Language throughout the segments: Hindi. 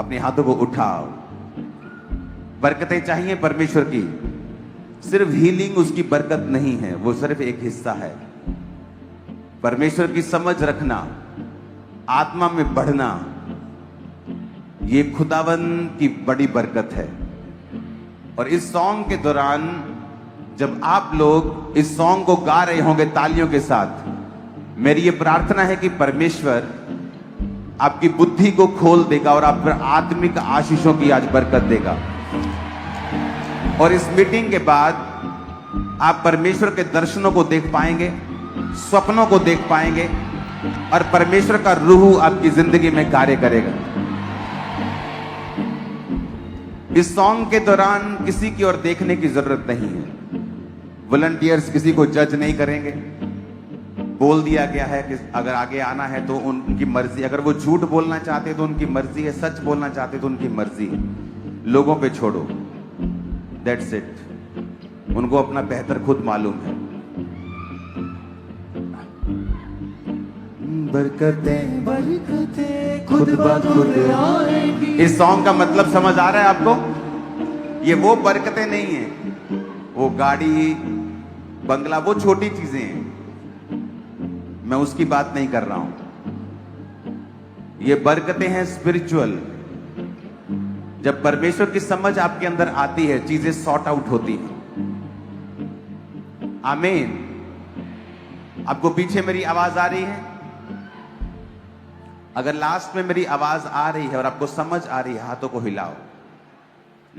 अपने हाथों को उठाओ। बरकतें चाहिए परमेश्वर की, सिर्फ हीलिंग उसकी बरकत नहीं है, वो सिर्फ एक हिस्सा है। परमेश्वर की समझ रखना, आत्मा में बढ़ना, ये खुदावन की बड़ी बरकत है। और इस सॉन्ग के दौरान जब आप लोग इस सॉन्ग को गा रहे होंगे तालियों के साथ, मेरी ये प्रार्थना है कि परमेश्वर आपकी बुद्धि को खोल देगा और आप पर आत्मिक आशीषों की आज बरकत देगा। और इस मीटिंग के बाद आप परमेश्वर के दर्शनों को देख पाएंगे, स्वप्नों को देख पाएंगे और परमेश्वर का रूह आपकी जिंदगी में कार्य करेगा। इस सॉन्ग के दौरान किसी की ओर देखने की जरूरत नहीं है। वॉलंटियर्स किसी को जज नहीं करेंगे। बोल दिया गया है कि अगर आगे आना है तो उनकी मर्जी, अगर वो झूठ बोलना चाहते हैं तो उनकी मर्जी है, सच बोलना चाहते हैं तो उनकी मर्जी है। लोगों पे छोड़ो, दैट्स इट। उनको अपना बेहतर खुद मालूम है। बरकतें बरकतें खुद ब खुद आएंगी। इस सॉन्ग का मतलब समझ आ रहा है आपको? ये वो बरकतें नहीं है, वो गाड़ी बंगला वो छोटी चीजें हैं, मैं उसकी बात नहीं कर रहा हूं। ये बरकतें हैं स्पिरिचुअल। जब परमेश्वर की समझ आपके अंदर आती है, चीजें सॉर्ट आउट होती हैं। आमीन। आपको पीछे मेरी आवाज आ रही है? अगर लास्ट में मेरी आवाज आ रही है और आपको समझ आ रही है, हाथों को हिलाओ।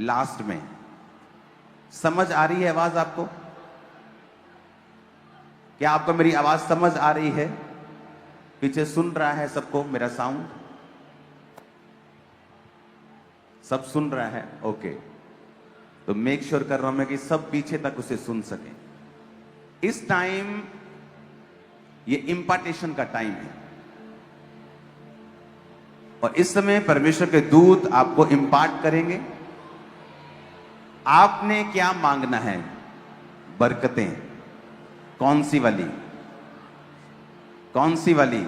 लास्ट में समझ आ रही है आवाज आपको? क्या आपको मेरी आवाज समझ आ रही है? पीछे सुन रहा है सबको मेरा साउंड? सब सुन रहा है? ओके। तो मेक श्योर कर रहा हूं मैं कि सब पीछे तक उसे सुन सकें। इस टाइम ये इंपार्टेशन का टाइम है और इस समय परमेश्वर के दूत आपको इंपार्ट करेंगे। आपने क्या मांगना है? बरकतें। कौन सी वाली? कौन सी वाली?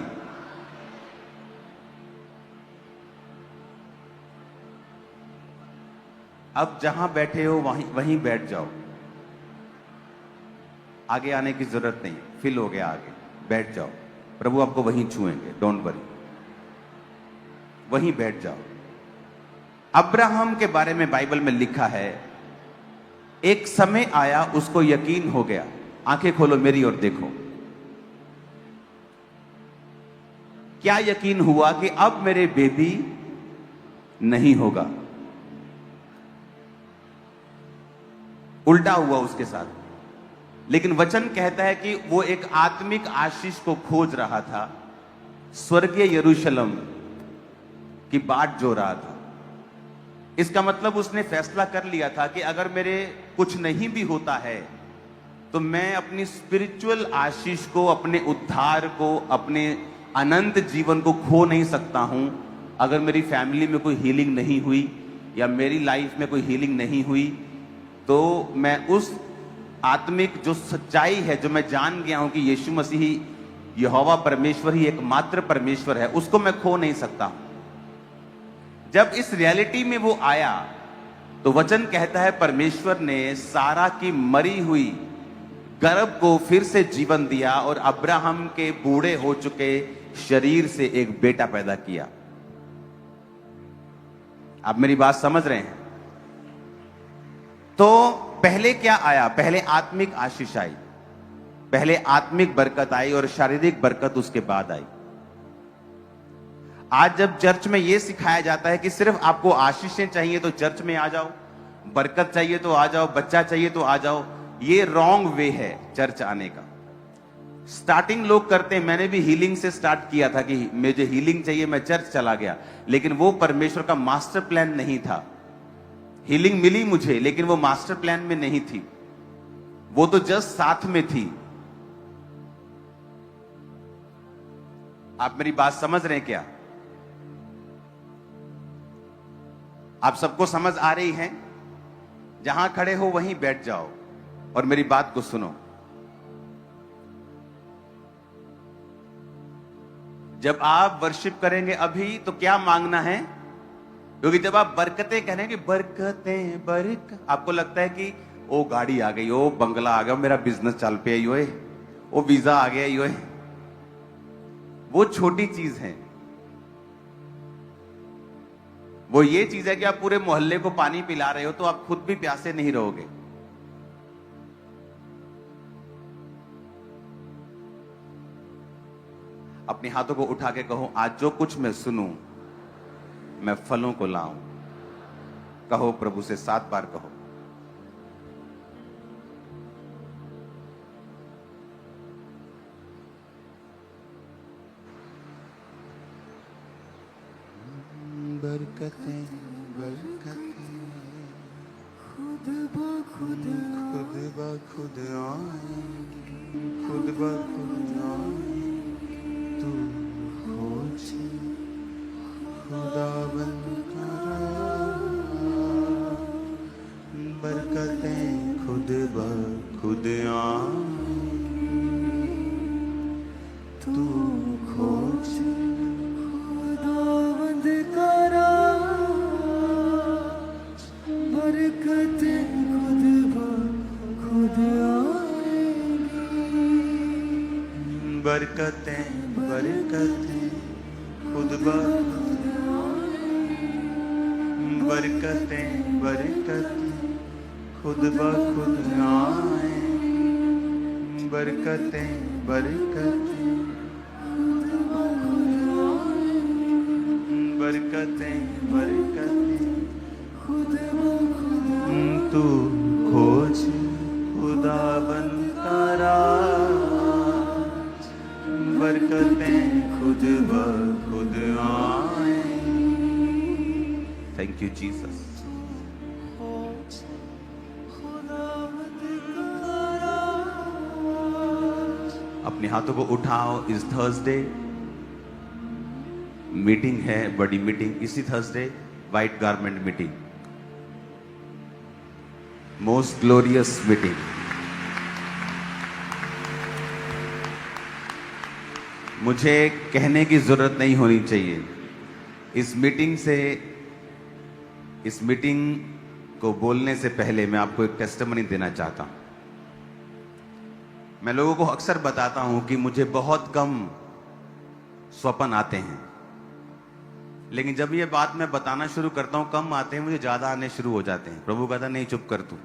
अब जहां बैठे हो वहीं बैठ जाओ। आगे आने की जरूरत नहीं, फिल हो गया आगे, बैठ जाओ। प्रभु आपको वहीं छुएंगे, डोंट वरी, वहीं बैठ जाओ। अब्राहम के बारे में बाइबल में लिखा है, एक समय आया उसको यकीन हो गया। आंखें खोलो मेरी ओर देखो। क्या यकीन हुआ? कि अब मेरे बेबी नहीं होगा। उल्टा हुआ उसके साथ। लेकिन वचन कहता है कि वो एक आत्मिक आशीष को खोज रहा था, स्वर्गीय यरूशलेम की बाट जो रहा था। इसका मतलब उसने फैसला कर लिया था कि अगर मेरे कुछ नहीं भी होता है तो मैं अपनी स्पिरिचुअल आशीष को, अपने उद्धार को, अपने अनंत जीवन को खो नहीं सकता हूं। अगर मेरी फैमिली में कोई हीलिंग नहीं हुई या मेरी लाइफ में कोई हीलिंग नहीं हुई तो मैं उस आत्मिक जो सच्चाई है, जो मैं जान गया हूं कि यीशु मसीह यहोवा परमेश्वर ही एकमात्र परमेश्वर है, उसको मैं खो नहीं सकता। जब इस रियलिटी में वो आया तो वचन कहता है परमेश्वर ने सारा की मरी हुई गर्भ को फिर से जीवन दिया और अब्राहम के बूढ़े हो चुके शरीर से एक बेटा पैदा किया। आप मेरी बात समझ रहे हैं? तो पहले क्या आया? पहले आत्मिक आशीष आई, पहले आत्मिक बरकत आई और शारीरिक बरकत उसके बाद आई। आज जब चर्च में यह सिखाया जाता है कि सिर्फ आपको आशीषें चाहिए तो चर्च में आ जाओ, बरकत चाहिए तो आ जाओ, बच्चा चाहिए तो आ जाओ, ये रॉन्ग वे है चर्च आने का। स्टार्टिंग लोग करते हैं, मैंने भी हीलिंग से स्टार्ट किया था कि मुझे हीलिंग चाहिए, मैं चर्च चला गया। लेकिन वो परमेश्वर का मास्टर प्लान नहीं था। हीलिंग मिली मुझे लेकिन वो मास्टर प्लान में नहीं थी, वो तो जस्ट साथ में थी। आप मेरी बात समझ रहे हैं क्या? आप सबको समझ आ रही है? जहां खड़े हो वहीं बैठ जाओ और मेरी बात को सुनो। जब आप वर्शिप करेंगे अभी तो क्या मांगना है? क्योंकि जब आप बरकतें कह रहे हैं कि बरकतें आपको लगता है कि ओ गाड़ी आ गई, ओ बंगला आ गया, मेरा बिजनेस चल पे यो है, ओ वीजा आ गया यो है। वो छोटी चीज है। वो ये चीज है कि आप पूरे मोहल्ले को पानी पिला रहे हो तो आप खुद भी प्यासे नहीं रहोगे। अपने हाथों को उठा के कहो, आज जो कुछ मैं सुनूं मैं फलों को लाऊं। कहो प्रभु से 7 बार कहो। बरकतें बरकतें खुद ब खुद आएंगी, खुद ब खुद आएंगी। तू खोज खुदाबंद करा, बरकतें खुद ब खुद आएंगी। तू खोज खुदाबंद करा, बरकतें खुद ब खुद आएंगी। बरकतें बरकतें खुद ब खुद आएंगी। बरकतें बरकतें खुद ब खुद आएंगी। बरकतें बरकतें खुद ब खुद आएंगी। बरकतें बरकतें खुद ब खुद आएंगी। तू खोज खुदाबंद करा, बरकतें खुद ब खुद आएंगी। Thank you Jesus. अपने हाथों को उठाओ। इस थर्सडे मीटिंग है, बड़ी मीटिंग। इसी Thursday white garment meeting, most glorious meeting. मुझे कहने की जरूरत नहीं होनी चाहिए। इस मीटिंग को बोलने से पहले मैं आपको एक टेस्टिमनी देना चाहता हूं। मैं लोगों को अक्सर बताता हूं कि मुझे बहुत कम स्वप्न आते हैं, लेकिन जब ये बात मैं बताना शुरू करता हूं, कम आते हैं, मुझे ज्यादा आने शुरू हो जाते हैं। प्रभु कहता नहीं, चुप कर तू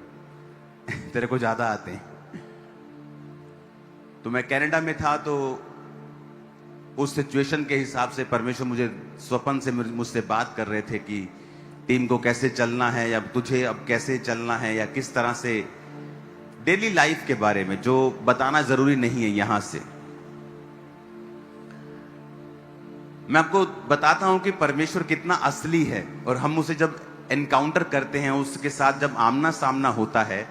तेरे को ज्यादा आते हैं। तो मैं कनाडा में था, तो उस सिचुएशन के हिसाब से परमेश्वर मुझे स्वप्न से मुझसे बात कर रहे थे कि टीम को कैसे चलना है, या तुझे अब कैसे चलना है, या किस तरह से डेली लाइफ के बारे में, जो बताना जरूरी नहीं है यहां से। मैं आपको बताता हूं कि परमेश्वर कितना असली है, और हम उसे जब एनकाउंटर करते हैं, उसके साथ जब आमना सामना होता है,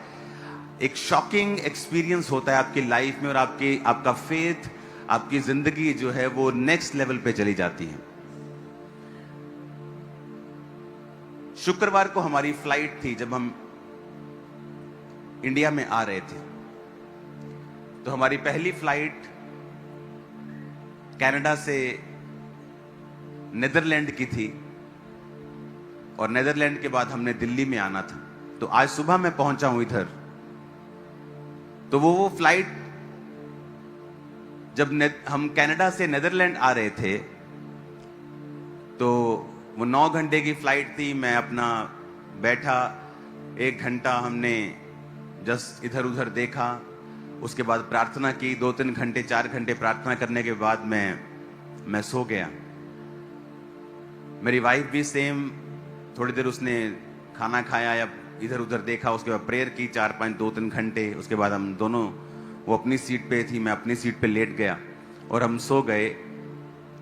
एक शॉकिंग एक्सपीरियंस होता है आपकी लाइफ में, और आपका फेथ, आपकी जिंदगी जो है वो नेक्स्ट लेवल पे चली जाती है। शुक्रवार को हमारी फ्लाइट थी। जब हम इंडिया में आ रहे थे, तो हमारी पहली फ्लाइट कनाडा से नीदरलैंड की थी, और नीदरलैंड के बाद हमने दिल्ली में आना था। तो आज सुबह मैं पहुंचा हूं इधर। तो वो फ्लाइट, जब हम कनाडा से नीदरलैंड आ रहे थे, तो वो 9 घंटे की फ्लाइट थी। मैं अपना बैठा, 1 घंटा हमने जस्ट इधर उधर देखा, उसके बाद प्रार्थना की। 2-3 घंटे 4 घंटे प्रार्थना करने के बाद मैं सो गया। मेरी वाइफ भी सेम, थोड़ी देर उसने खाना खाया या इधर उधर देखा, उसके बाद प्रेयर की 4-5 2-3 घंटे। उसके बाद हम दोनों, वो अपनी सीट पे थी, मैं अपनी सीट पे लेट गया, और हम सो गए।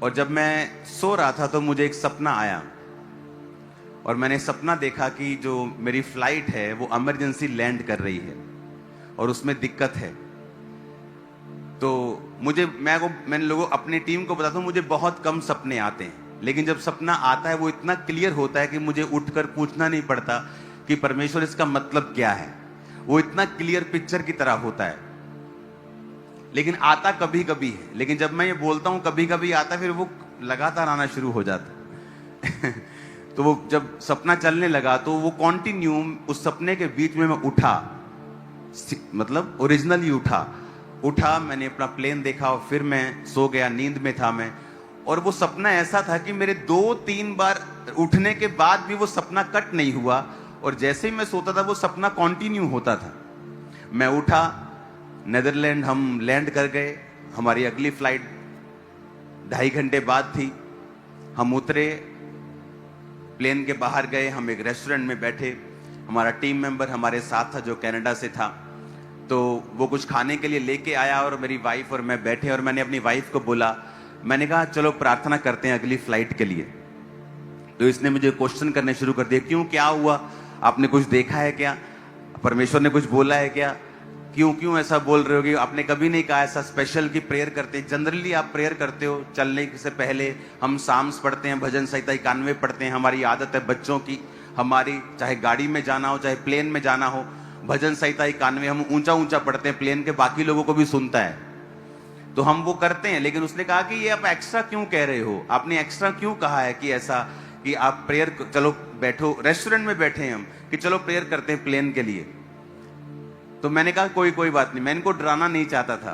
और जब मैं सो रहा था तो मुझे एक सपना आया, और मैंने सपना देखा कि जो मेरी फ्लाइट है वो इमरजेंसी लैंड कर रही है, और उसमें दिक्कत है। तो मैंने लोगों, अपनी टीम को बताता हूं, मुझे बहुत कम सपने आते हैं, लेकिन जब सपना आता है वो इतना क्लियर होता है कि मुझे उठकर पूछना नहीं पड़ता कि परमेश्वर इसका मतलब क्या है। वो इतना क्लियर पिक्चर की तरह होता है। लेकिन आता कभी कभी है, लेकिन जब मैं ये बोलता हूं कभी कभी आता, फिर वो लगातार आना शुरू हो जाता तो वो जब सपना चलने लगा तो वो कॉन्टिन्यू उस सपने के बीच में मैं उठा, मतलब ओरिजिनली उठा, मैंने अपना प्लेन देखा और फिर मैं सो गया, नींद में था मैं। और वो सपना ऐसा था कि मेरे 2-3 बार उठने के बाद भी वो सपना कट नहीं हुआ, और जैसे ही मैं सोता था वो सपना कंटिन्यू होता था। मैं उठा, नीदरलैंड हम लैंड कर गए, हमारी अगली फ्लाइट 2.5 घंटे बाद थी। हम उतरे, प्लेन के बाहर गए, हम एक रेस्टोरेंट में बैठे, हमारा टीम मेंबर हमारे साथ था जो कनाडा से था, तो वो कुछ खाने के लिए लेके आया और मेरी वाइफ और मैं बैठे, और मैंने अपनी वाइफ को बोला, मैंने कहा चलो प्रार्थना करते हैं अगली फ्लाइट के लिए। तो इसने मुझे क्वेश्चन करने शुरू कर दिए, क्यों, क्या हुआ, आपने कुछ देखा है क्या, परमेश्वर ने कुछ बोला है क्या, क्यों ऐसा बोल रहे हो कि आपने कभी नहीं कहा ऐसा स्पेशल की प्रेयर करते हैं, जनरली आप प्रेयर करते हो चलने से पहले, हम साम्स पढ़ते हैं, भजन संहिता 91 पढ़ते हैं, हमारी आदत है बच्चों की, हमारी चाहे गाड़ी में जाना हो चाहे प्लेन में जाना हो, भजन संहिता 91 हम ऊंचा पढ़ते हैं, प्लेन के बाकी लोगों को भी सुनता है, तो हम वो करते हैं। लेकिन उसने कहा कि ये आप एक्स्ट्रा क्यों कह रहे हो, आपने एक्स्ट्रा क्यों कहा है कि ऐसा कि आप प्रेयर, चलो बैठो, रेस्टोरेंट में बैठे हैं हम, कि चलो प्रेयर करते हैं प्लेन के लिए। तो मैंने कहा कोई बात नहीं, मैं इनको डराना नहीं चाहता था,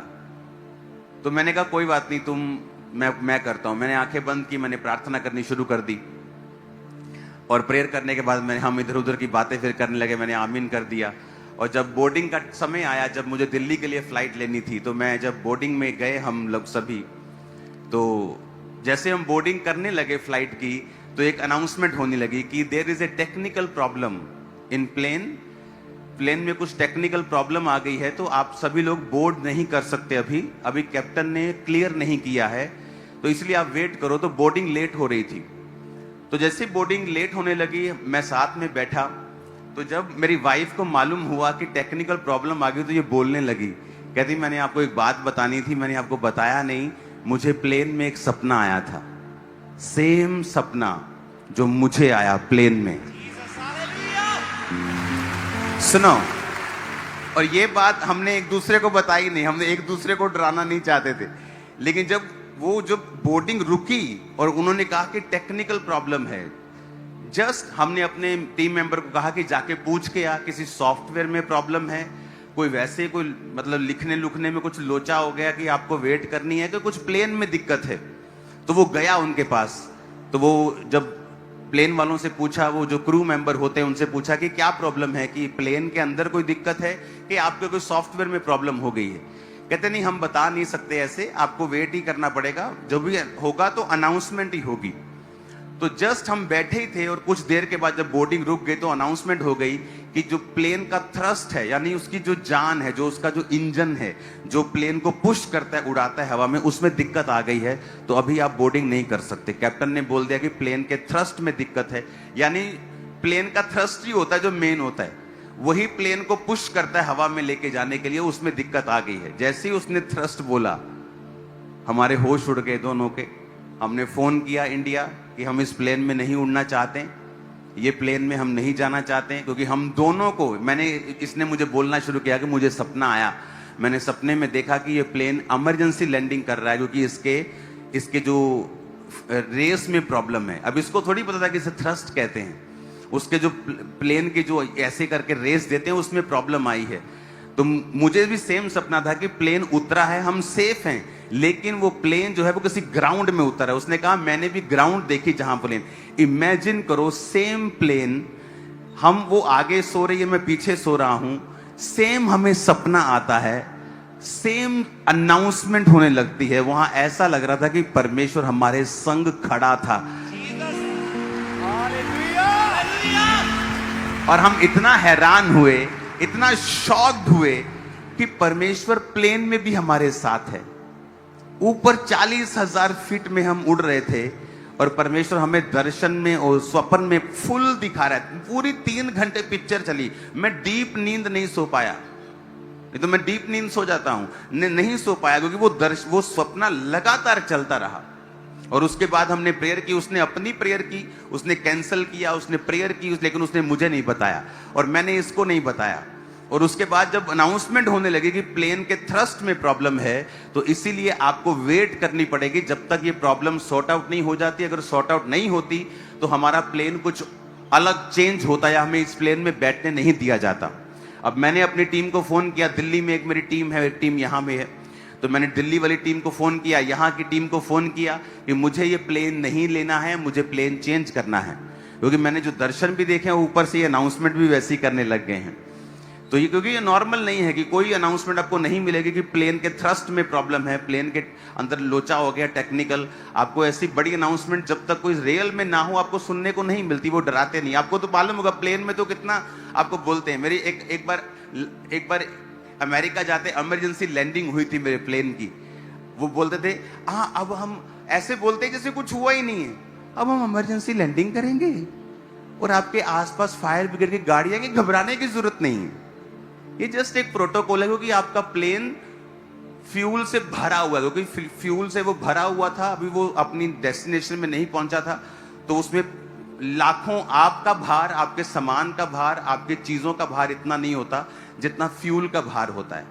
तो मैंने कहा कोई बात नहीं, मैं करता हूं। मैंने आंखें बंद की, मैंने प्रार्थना करनी शुरू कर दी, और प्रेयर करने के बाद हम इधर उधर की बातें फिर करने लगे, मैंने आमीन कर दिया। और जब बोर्डिंग का समय आया, जब मुझे दिल्ली के लिए फ्लाइट लेनी थी, तो मैं जब बोर्डिंग में गए हम लोग सभी, तो जैसे हम बोर्डिंग करने लगे फ्लाइट की, तो एक अनाउंसमेंट होने लगी कि there is a technical problem in plane में कुछ टेक्निकल प्रॉब्लम आ गई है, तो आप सभी लोग बोर्ड नहीं कर सकते, अभी कैप्टन ने क्लियर नहीं किया है, तो इसलिए आप वेट करो। तो बोर्डिंग लेट हो रही थी, तो जैसे बोर्डिंग लेट होने लगी, मैं साथ में बैठा, तो जब मेरी वाइफ को मालूम हुआ कि टेक्निकल प्रॉब्लम आ गई, तो ये बोलने लगी, कहती मैंने आपको एक बात बतानी थी, मैंने आपको बताया नहीं, मुझे प्लेन में एक सपना आया था, सेम सपना जो मुझे आया प्लेन में। सुनो, और ये बात हमने एक दूसरे को बताई नहीं, हमने एक दूसरे को डराना नहीं चाहते थे, लेकिन जब बोर्डिंग रुकी और उन्होंने कहा कि टेक्निकल प्रॉब्लम है, जस्ट हमने अपने टीम मेंबर को कहा कि जाके पूछ के आ, किसी सॉफ्टवेयर में प्रॉब्लम है, कोई वैसे कोई मतलब लिखने लुखने में कुछ लोचा हो गया कि आपको वेट करनी है, कि कुछ प्लेन में दिक्कत है। तो वो गया उनके पास, तो वो जब प्लेन वालों से पूछा, वो जो क्रू मेंबर होते हैं उनसे पूछा कि क्या प्रॉब्लम है, कि प्लेन के अंदर कोई दिक्कत है कि आपके कोई सॉफ्टवेयर में प्रॉब्लम हो गई है। कहते नहीं, हम बता नहीं सकते ऐसे, आपको वेट ही करना पड़ेगा, जो भी होगा तो अनाउंसमेंट ही होगी। तो जस्ट हम बैठे ही थे, और कुछ देर के बाद जब बोर्डिंग रुक गई तो अनाउंसमेंट हो गई कि जो प्लेन का थ्रस्ट है, यानी उसकी जो जान है, जो उसका जो इंजन है, जो प्लेन को पुश करता है, उड़ाता है हवा में, उसमें दिक्कत आ गई है, तो अभी आप बोर्डिंग नहीं कर सकते। कैप्टन ने बोल दिया कि प्लेन के थ्रस्ट में दिक्कत है, यानी प्लेन का थ्रस्ट ही होता है जो मेन होता है, वही प्लेन को पुश करता है हवा में लेके जाने के लिए, उसमें दिक्कत आ गई है। जैसे ही उसने थ्रस्ट बोला, हमारे होश उड़ गए दोनों के। हमने फोन किया इंडिया कि हम इस प्लेन में नहीं उड़ना चाहते, ये प्लेन में हम नहीं जाना चाहते, क्योंकि हम दोनों को, इसने मुझे बोलना शुरू किया कि मुझे सपना आया, मैंने सपने में देखा कि ये प्लेन इमरजेंसी लैंडिंग कर रहा है, क्योंकि इसके जो रेस में प्रॉब्लम है। अब इसको थोड़ी पता था कि इसे थ्रस्ट कहते हैं, उसके जो प्लेन के जो ऐसे करके रेस देते हैं उसमें प्रॉब्लम आई है। तो मुझे भी सेम सपना था कि प्लेन उतरा है, हम सेफ हैं, लेकिन वो प्लेन जो है वो किसी ग्राउंड में उतरा है। उसने कहा मैंने भी ग्राउंड देखी जहां प्लेन, इमेजिन करो सेम प्लेन, हम वो आगे सो रही है, मैं पीछे सो रहा हूं, सेम हमें सपना आता है, सेम अनाउंसमेंट होने लगती है। वहां ऐसा लग रहा था कि परमेश्वर हमारे संग खड़ा था, और हम इतना हैरान हुए, इतना शॉक्ड हुए कि परमेश्वर प्लेन में भी हमारे साथ है। ऊपर 40,000 फीट में हम उड़ रहे थे, और परमेश्वर हमें दर्शन में और स्वप्न में फुल दिखा रहा है। पूरी 3 घंटे पिक्चर चली, मैं डीप नींद नहीं सो पाया, नहीं तो मैं डीप नींद सो जाता हूं, नहीं सो पाया, क्योंकि वो स्वप्न लगातार चलता रहा। और उसके बाद हमने प्रेयर की, उसने अपनी प्रेयर की, उसने कैंसिल किया, उसने प्रेयर की, लेकिन उसने मुझे नहीं बताया और मैंने इसको नहीं बताया। और उसके बाद जब अनाउंसमेंट होने लगी कि प्लेन के थ्रस्ट में प्रॉब्लम है, तो इसीलिए आपको वेट करनी पड़ेगी जब तक ये प्रॉब्लम सॉर्ट आउट नहीं हो जाती। अगर सॉर्ट आउट नहीं होती तो हमारा प्लेन कुछ अलग चेंज होता है, हमें इस प्लेन में बैठने नहीं दिया जाता। अब मैंने अपनी टीम को फोन किया, दिल्ली में एक मेरी टीम है, एक टीम यहाँ में है, तो मैंने दिल्ली वाली टीम को फोन किया, यहाँ की टीम को फोन किया कि मुझे ये प्लेन नहीं लेना है, मुझे प्लेन चेंज करना है। क्योंकि मैंने जो दर्शन भी देखे हैं ऊपर से ये अनाउंसमेंट भी वैसे ही करने लग गए हैं। तो ये क्योंकि ये नॉर्मल नहीं है कि कोई अनाउंसमेंट आपको नहीं मिलेगी कि प्लेन के थ्रस्ट में प्रॉब्लम है, प्लेन के अंदर लोचा हो गया टेक्निकल। आपको ऐसी बड़ी अनाउंसमेंट जब तक कोई रियल में ना हो आपको सुनने को नहीं मिलती, वो डराते नहीं। आपको तो मालूम होगा प्लेन में तो कितना आपको बोलते हैं। मेरी एक बार अमेरिका जाते इमरजेंसी लैंडिंग हुई थी मेरे प्लेन की। वो बोलते थे हाँ अब हम ऐसे बोलते जैसे कुछ हुआ ही नहीं है, अब हम इमरजेंसी लैंडिंग करेंगे और आपके आसपास फायर ब्रिगेड की गाड़ियां, घबराने की जरूरत नहीं है, ये जस्ट एक प्रोटोकॉल है। क्योंकि आपका प्लेन फ्यूल से भरा हुआ है, क्योंकि फ्यूल से वो भरा हुआ था, अभी वो अपनी डेस्टिनेशन में नहीं पहुंचा था, तो उसमें लाखों आपका भार, आपके सामान का भार, आपके चीजों का भार इतना नहीं होता जितना फ्यूल का भार होता है।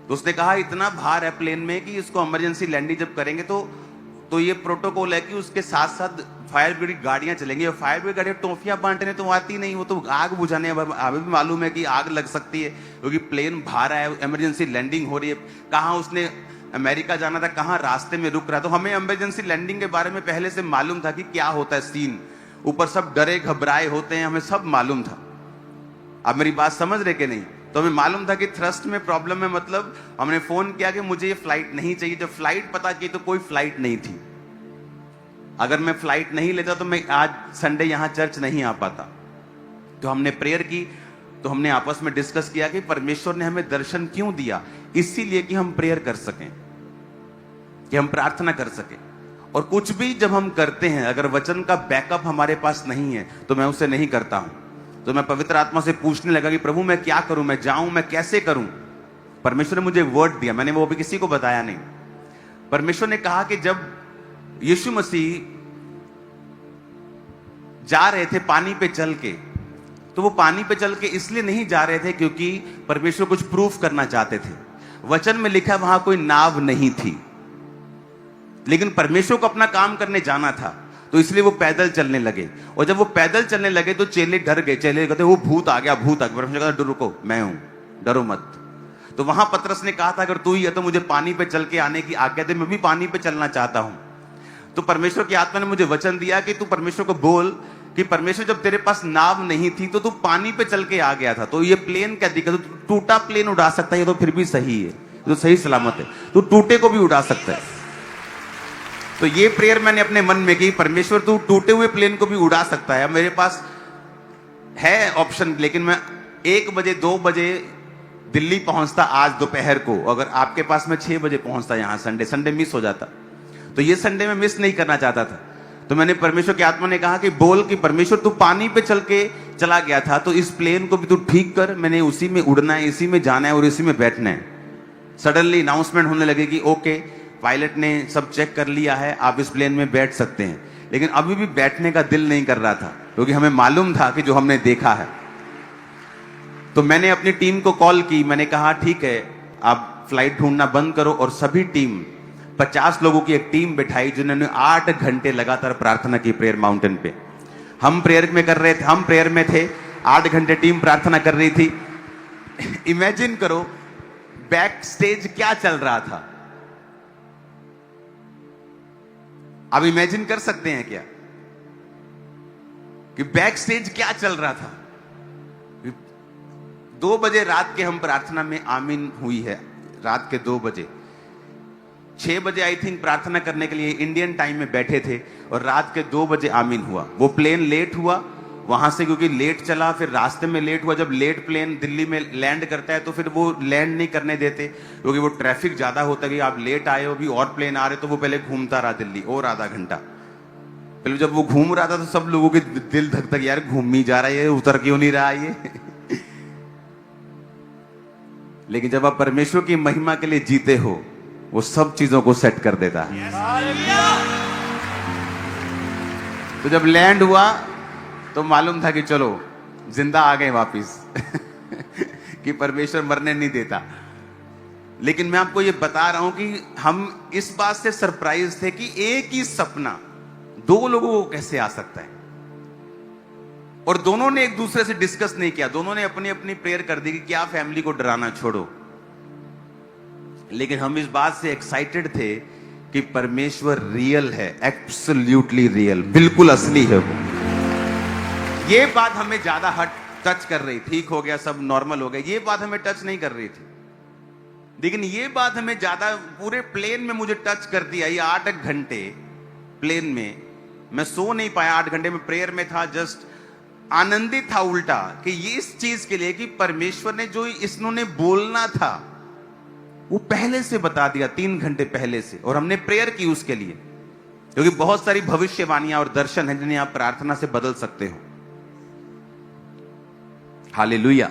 तो उसने कहा इतना भार है प्लेन में कि इसको इमरजेंसी लैंडिंग जब करेंगे तो ये प्रोटोकॉल है कि उसके साथ साथ फायर ब्रिगेड गाड़ियां चलेंगी। और फायर ब्रिगेड गाड़ियां टॉफियां बांटने तो आती नहीं, वो तो आग बुझाने। अभी भी मालूम है कि आग लग सकती है क्योंकि प्लेन भारा है, इमरजेंसी लैंडिंग हो रही है। कहाँ उसने अमेरिका जाना था, कहाँ रास्ते में रुक रहा, तो हमें इमरजेंसी लैंडिंग के बारे में पहले से मालूम था कि क्या होता है सीन। ऊपर सब डरे घबराए होते हैं, हमें सब मालूम था। आप मेरी बात समझ रहे कि नहीं? तो हमें मालूम था कि थ्रस्ट में प्रॉब्लम है, मतलब हमने फोन किया कि मुझे ये फ्लाइट नहीं चाहिए। जब फ्लाइट पता की तो कोई फ्लाइट नहीं थी। अगर मैं फ्लाइट नहीं लेता तो मैं आज संडे यहां चर्च नहीं आ पाता। तो हमने प्रेयर की, तो हमने आपस में डिस्कस किया कि परमेश्वर ने हमें दर्शन क्यों दिया, इसीलिए कि हम प्रेयर कर सकें, कि हम प्रार्थना कर सकें। और कुछ भी जब हम करते हैं, अगर वचन का बैकअप हमारे पास नहीं है तो मैं उसे नहीं करता हूं। तो मैं पवित्र आत्मा से पूछने लगा कि प्रभु मैं क्या करूं, मैं जाऊं, मैं कैसे करूं। परमेश्वर ने मुझे वर्ड दिया, मैंने वो भी किसी को बताया नहीं। परमेश्वर ने कहा कि जब यीशु मसीह जा रहे थे पानी पे चल के, तो वो पानी पे चल के इसलिए नहीं जा रहे थे क्योंकि परमेश्वर कुछ प्रूफ करना चाहते थे। वचन में लिखा वहां कोई नाव नहीं थी, लेकिन परमेश्वर को अपना काम करने जाना था, तो इसलिए वो पैदल चलने लगे। और जब वो पैदल चलने लगे तो चेले डर गए। चेले कहते वो भूत आ गया, भूत आ गया। परमेश्वर कहता रुको, मैं हूं, डरो मत। तो वहां पतरस ने कहा था अगर तू ही है तो मुझे पानी पे चल के आने की आज्ञा दे, मैं भी पानी पे चलना चाहता हूं। तो परमेश्वर की आत्मा ने मुझे वचन दिया कि तू परमेश्वर को बोल कि परमेश्वर जब तेरे पास नाव नहीं थी तो तू पानी पे चल के आ गया था, तो ये प्लेन क्या दिक्कत, तो टूटा प्लेन उड़ा सकता है, ये तो फिर भी सही है, तो सही सलामत है, तो टूटे को भी उड़ा सकता है। तो ये प्रेयर मैंने अपने मन में की, परमेश्वर तू टूटे हुए प्लेन को भी उड़ा सकता है। मेरे पास है ऑप्शन, लेकिन मैं 1 बजे 2 बजे दिल्ली पहुंचता आज दोपहर को, अगर आपके पास मैं 6 बजे पहुंचता यहाँ, संडे मिस हो जाता। तो ये संडे में मिस नहीं करना चाहता था। तो मैंने परमेश्वर की आत्मा ने कहा कि बोल कि परमेश्वर तू पानी पे चल के चला गया था, तो इस प्लेन को भी तू ठीक कर, मैंने उसी में उड़ना है, इसी में जाना है और इसी में बैठना है। सडनली अनाउंसमेंट होने लगे कि ओके, पायलट ने सब चेक कर लिया है, आप इस प्लेन में बैठ सकते हैं। लेकिन अभी भी बैठने का दिल नहीं कर रहा था, क्योंकि हमें मालूम था कि जो हमने देखा है। तो मैंने अपनी टीम को कॉल की, मैंने कहा ठीक है आप फ्लाइट ढूंढना बंद करो, और सभी टीम 50 लोगों की एक टीम बिठाई जिन्होंने 8 घंटे लगातार प्रार्थना की प्रेयर माउंटेन पे। हम प्रेयर में कर रहे थे, हम प्रेयर में थे, 8 घंटे टीम प्रार्थना कर रही थी। इमेजिन करो बैक स्टेज क्या चल रहा था। आप इमेजिन कर सकते हैं क्या कि बैक स्टेज क्या चल रहा था। 2 बजे रात के हम प्रार्थना में आमीन हुई है, रात के 2 बजे। 6 बजे आई थिंक प्रार्थना करने के लिए इंडियन टाइम में बैठे थे, और रात के 2 बजे आमीन हुआ। वो प्लेन लेट हुआ वहां से, क्योंकि लेट चला, फिर रास्ते में लेट हुआ। जब लेट प्लेन दिल्ली में लैंड करता है तो फिर वो लैंड नहीं करने देते, क्योंकि वो ट्रैफिक ज्यादा होता है कि आप लेट आए हो, भी और प्लेन आ रहे, तो वो पहले घूमता रहा दिल्ली और आधा घंटा। पहले जब वो घूम रहा था तो सब लोगों के दिल धक धक, यार घूम ही जा रहा है, उतर क्यों नहीं रहा ये। लेकिन जब आप परमेश्वर की महिमा के लिए जीते हो, वो सब चीजों को सेट कर देता है। तो जब लैंड हुआ तो मालूम था कि चलो जिंदा आ गए वापिस। कि परमेश्वर मरने नहीं देता। लेकिन मैं आपको ये बता रहा हूं कि हम इस बात से सरप्राइज थे कि एक ही सपना 2 लोगों को कैसे आ सकता है। और दोनों ने एक दूसरे से डिस्कस नहीं किया, दोनों ने अपनी अपनी प्रेयर कर दी कि क्या फैमिली को डराना, छोड़ो। लेकिन हम इस बात से एक्साइटेड थे कि परमेश्वर रियल है, एब्सोल्युटली रियल, बिल्कुल असली है वो। ये बात हमें ज्यादा टच कर रही, ठीक हो गया, सब नॉर्मल हो गया, ये बात हमें टच नहीं कर रही थी। लेकिन ये बात हमें ज्यादा, पूरे प्लेन में मुझे टच कर दिया। ये 8 घंटे प्लेन में मैं सो नहीं पाया, 8 घंटे में प्रेयर में था, जस्ट आनंदित था उल्टा कि ये इस चीज के लिए कि परमेश्वर ने जो इन्होंने बोलना था वो पहले से बता दिया, 3 घंटे पहले से, और हमने प्रेयर की उसके लिए। क्योंकि बहुत सारी भविष्यवाणियां और दर्शन हैं जिन्हें आप प्रार्थना से बदल सकते हो, हालेलुया,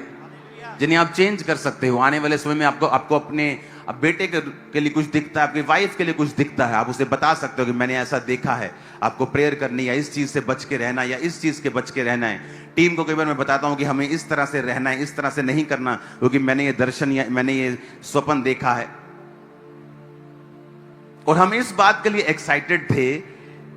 जिन्हें आप चेंज कर सकते हो। आने वाले समय में आपको अपने बेटे के लिए कुछ दिखता है, आपकी वाइफ के लिए कुछ दिखता है, आप उसे बता सकते हो कि मैंने ऐसा देखा है, आपको प्रेयर करनी है, इस चीज से बच के रहना, या इस चीज के बच के रहना है। टीम को कई बार मैं बताता हूं कि हमें इस तरह से रहना है, इस तरह से नहीं करना, क्योंकि मैंने ये दर्शन या मैंने ये स्वप्न देखा है। और हम इस बात के लिए एक्साइटेड थे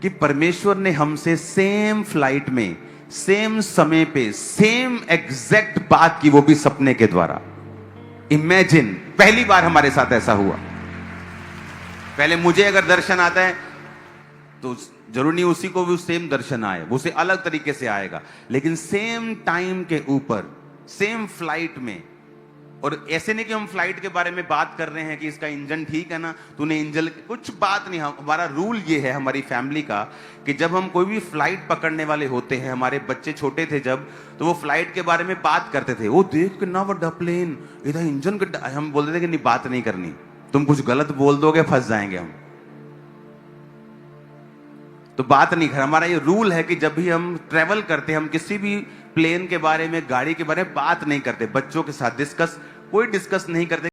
कि परमेश्वर ने हमसे सेम फ्लाइट में, सेम समय पे, सेम एग्जैक्ट बात की, वो भी सपने के द्वारा। इमेजिन, पहली बार हमारे साथ ऐसा हुआ। पहले मुझे अगर दर्शन आता है तो जरूर नहीं उसी को भी सेम दर्शन आए, वो उसे अलग तरीके से आएगा, लेकिन सेम टाइम के ऊपर, सेम फ्लाइट में। और ऐसे नहीं कि हम फ्लाइट के बारे में बात कर रहे हैं कि इसका इंजन ठीक है ना, तूने इंजन, कुछ बात नहीं। हमारा रूल ये है हमारी फैमिली का कि जब हम कोई भी फ्लाइट पकड़ने वाले होते हैं, हमारे बच्चे छोटे थे जब, तो वो फ्लाइट के बारे में बात करते थे, वो देख कितना बड़ा प्लेन, इधर इंजन का, हम बोलते थे कि नहीं, बात नहीं करनी, तुम कुछ गलत बोल दोगे फंस जाएंगे हम, तो बात नहीं कर। हमारा ये रूल है कि जब भी हम ट्रेवल करते हैं, हम किसी भी प्लेन के बारे में, गाड़ी के बारे में बात नहीं करते, बच्चों के साथ कोई डिस्कस नहीं करते।